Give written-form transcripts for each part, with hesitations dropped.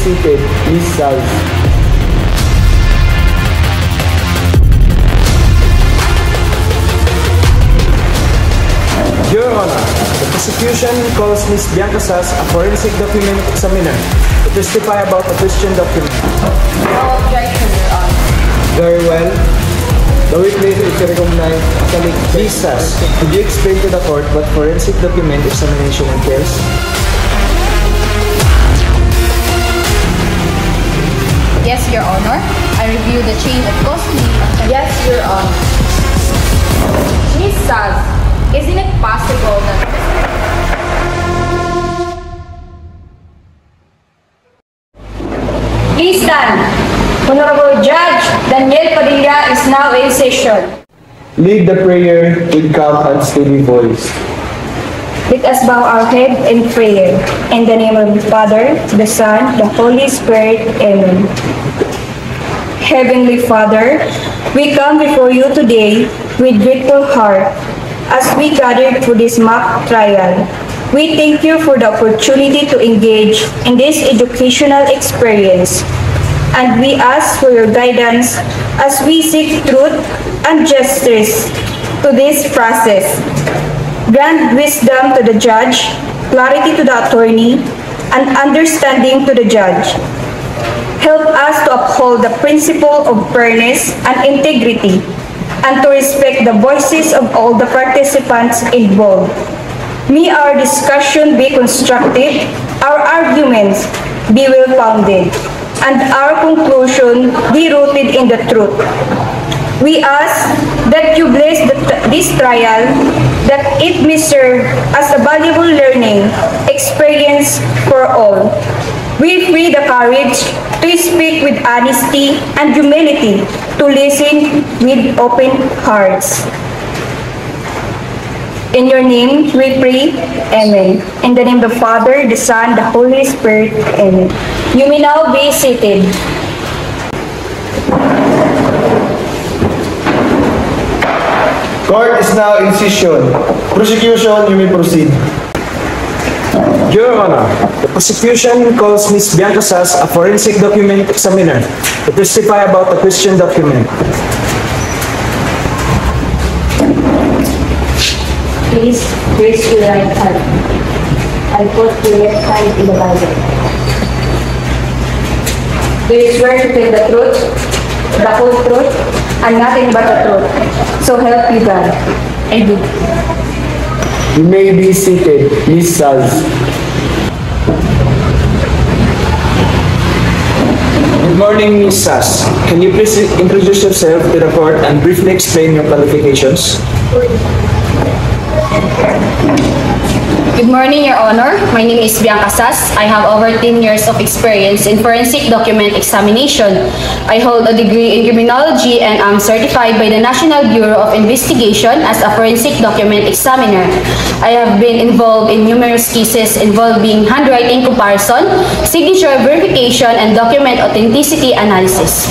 seated. Please stand. Your Honor, the prosecution calls Ms. Bianca Sas, a forensic document examiner, to testify about a Christian document. No objection, Your Honor. Very well. The witness is recognized as a witness. Ms. Sas, could you explain to the court what forensic document examination entails? Yes, Your Honor. I review the chain of custody of... Yes, Your Honor. Ms. Sas, isn't it possible that... Please stand. Honorable Judge Daniel Padilla is now in session. Lead the prayer with calm and steady voice. Let us bow our head in prayer. In the name of the Father, the Son, the Holy Spirit. Amen. Heavenly Father, we come before you today with grateful heart as we gather for this mock trial. We thank you for the opportunity to engage in this educational experience, and we ask for your guidance as we seek truth and justice to this process. Grant wisdom to the judge, clarity to the attorney, and understanding to the judge. Help us to uphold the principle of fairness and integrity, and to respect the voices of all the participants involved. May our discussion be constructive, our arguments be well-founded, and our conclusion be rooted in the truth. We ask that you bless this trial, that it may serve as a valuable learning experience for all. We pray the courage to speak with honesty and humility, to listen with open hearts. In your name we pray, Amen. In the name of the Father, the Son, the Holy Spirit, Amen. You may now be seated. Court is now in session. Prosecution, you may proceed. Your Honor, the prosecution calls Ms. Bianca Sas, a forensic document examiner, to testify about a Christian document. Please raise your right hand and put your left hand in the Bible. Do you swear to tell the truth, the whole truth, and nothing but the truth? So help you God. I do. You may be seated, Ms. Sas. Good morning, Ms. Sas. Can you please introduce yourself to the court and briefly explain your qualifications? Good morning, Your Honor. My name is Bianca Sas. I have over 10 years of experience in forensic document examination. I hold a degree in criminology and am certified by the National Bureau of Investigation as a forensic document examiner. I have been involved in numerous cases involving handwriting comparison, signature verification, and document authenticity analysis.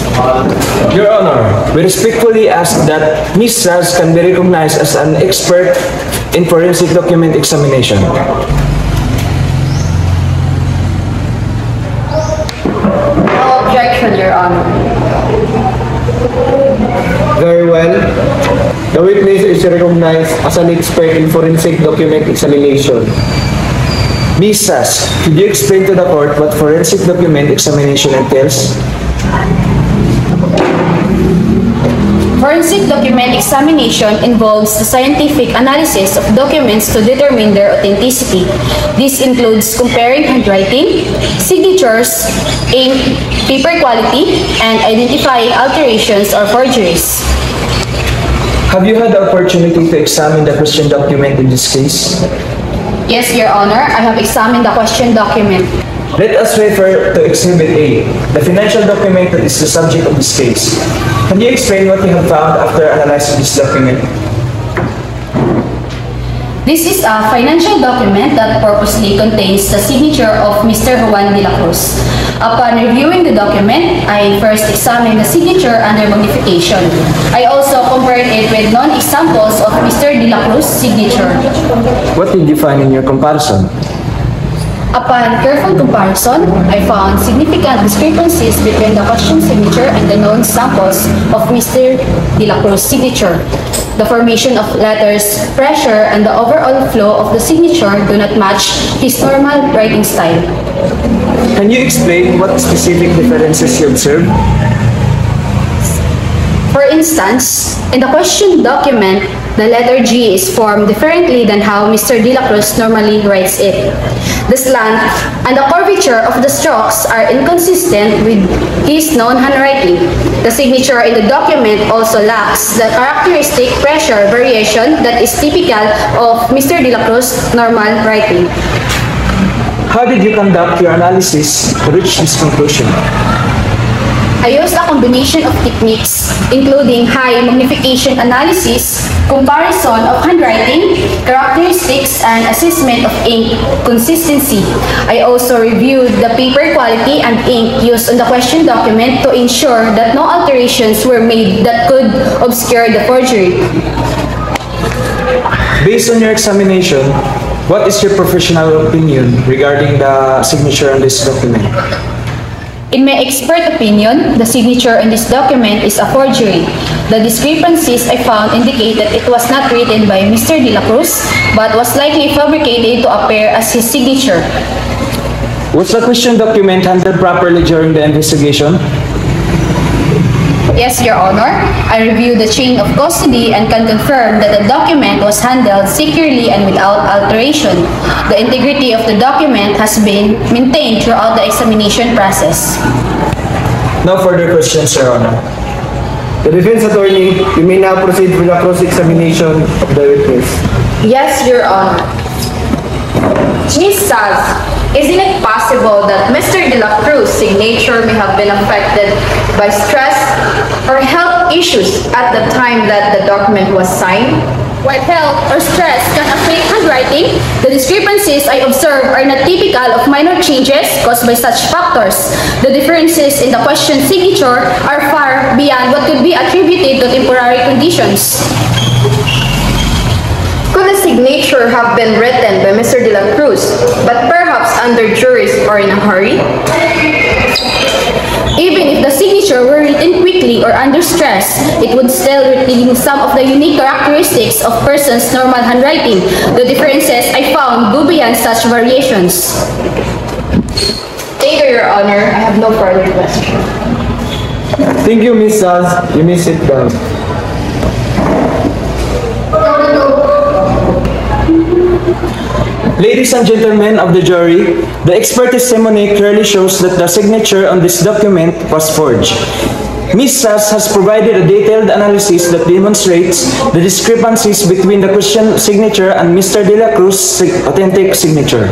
Your Honor, we respectfully ask that Ms. Sas can be recognized as an expert in forensic document examination. No objection, Your Honor. Very well. The witness is recognized as an expert in forensic document examination. Ms. Sas, could you explain to the court what forensic document examination entails? Forensic document examination involves the scientific analysis of documents to determine their authenticity. This includes comparing handwriting, signatures, ink, paper quality, and identifying alterations or forgeries. Have you had the opportunity to examine the Christian document in this case? Yes, Your Honor. I have examined the question document. Let us refer to Exhibit A, the financial document that is the subject of this case. Can you explain what you have found after analyzing this document? This is a financial document that purposely contains the signature of Mr. Juan de la Cruz. Upon reviewing the document, I first examined the signature under magnification. I also compared it with known examples of Mr. de la Cruz's signature. What did you find in your comparison? Upon careful comparison, I found significant discrepancies between the question signature and the known samples of Mr. De La Cruz's signature. The formation of letters, pressure, and the overall flow of the signature do not match his normal writing style. Can you explain what specific differences you observed? For instance, in the question document, the letter G is formed differently than how Mr. De La Cruz normally writes it. The slant and the curvature of the strokes are inconsistent with his known handwriting. The signature in the document also lacks the characteristic pressure variation that is typical of Mr. De La Cruz's normal writing. How did you conduct your analysis to reach this conclusion? I used a combination of techniques, including high magnification analysis, comparison of handwriting, characteristics, and assessment of ink consistency. I also reviewed the paper quality and ink used on the question document to ensure that no alterations were made that could obscure the forgery. Based on your examination, what is your professional opinion regarding the signature on this document? In my expert opinion, the signature in this document is a forgery. The discrepancies I found indicate that it was not written by Mr. De La Cruz, but was likely fabricated to appear as his signature. Was the question document handled properly during the investigation? Yes, Your Honor. I reviewed the chain of custody and can confirm that the document was handled securely and without alteration. The integrity of the document has been maintained throughout the examination process. No further questions, Your Honor. The defense attorney, you may now proceed with the cross-examination of the witness. Yes, Your Honor. Ms. Saz, isn't it possible that Mr. De La Cruz's signature may have been affected by stress or health issues at the time that the document was signed? While health or stress can affect handwriting, the discrepancies I observe are not typical of minor changes caused by such factors. The differences in the question signature are far beyond what could be attributed to temporary conditions. Could the signature have been written by Mr. De La Cruz, but perhaps under duress or in a hurry? Even if the signature were written quickly or under stress, it would still retain some of the unique characteristics of person's normal handwriting. The differences I found go beyond such variations. Thank you, Your Honor. I have no further questions. Thank you, Ms. Saz. You may sit down. Ladies and gentlemen of the jury, the expert testimony clearly shows that the signature on this document was forged. Ms. Saz has provided a detailed analysis that demonstrates the discrepancies between the question signature and Mr. De La Cruz's authentic signature.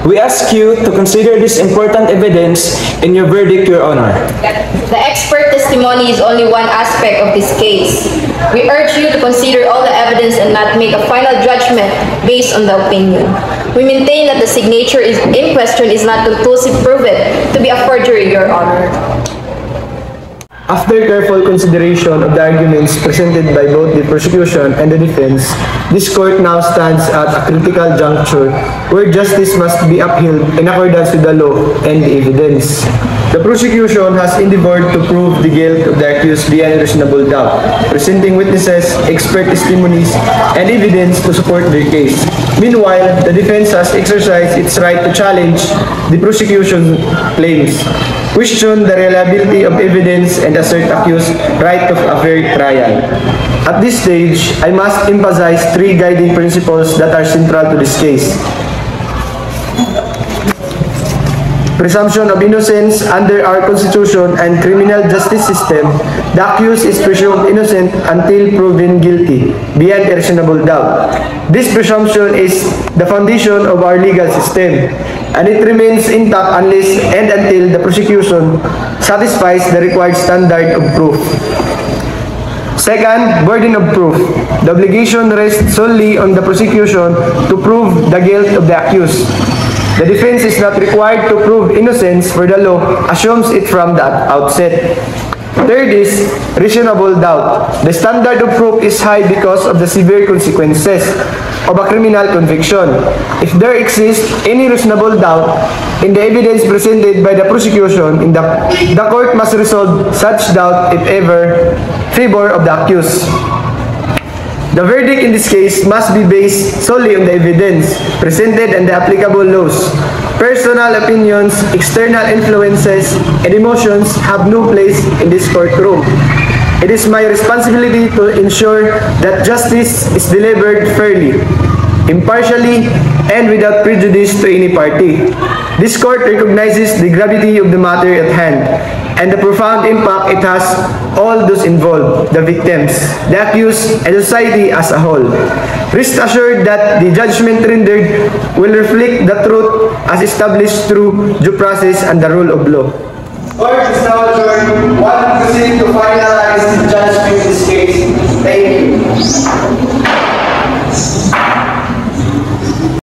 We ask you to consider this important evidence in your verdict, Your Honor. The expert testimony is only one aspect of this case. We urge you to consider all the evidence and not make a final judgment based on the opinion. We maintain that the signature in question is not conclusive proven to be a forgery, Your Honor. After careful consideration of the arguments presented by both the prosecution and the defense, this court now stands at a critical juncture where justice must be upheld in accordance with the law and the evidence. The prosecution has endeavored to prove the guilt of the accused beyond reasonable doubt, presenting witnesses, expert testimonies, and evidence to support their case. Meanwhile, the defense has exercised its right to challenge the prosecution's claims, question the reliability of evidence, and assert accused right of a fair trial. At this stage, I must emphasize three guiding principles that are central to this case. Presumption of innocence under our Constitution and criminal justice system, the accused is presumed innocent until proven guilty, beyond a reasonable doubt. This presumption is the foundation of our legal system, and it remains intact unless and until the prosecution satisfies the required standard of proof. Second, burden of proof. The obligation rests solely on the prosecution to prove the guilt of the accused. The defense is not required to prove innocence, for the law assumes it from the outset. Third is reasonable doubt. The standard of proof is high because of the severe consequences. of a criminal conviction. If there exists any reasonable doubt in the evidence presented by the prosecution, the court must resolve such doubt if ever favor of the accused. The verdict in this case must be based solely on the evidence presented and the applicable laws. Personal opinions, external influences, and emotions have no place in this courtroom. It is my responsibility to ensure that justice is delivered fairly, impartially, and without prejudice to any party. This court recognizes the gravity of the matter at hand and the profound impact it has all those involved, the victims, the accused, and society as a whole. Rest assured that the judgment rendered will reflect the truth as established through due process and the rule of law. Court is now adjourned while we proceed to finalize the judgment.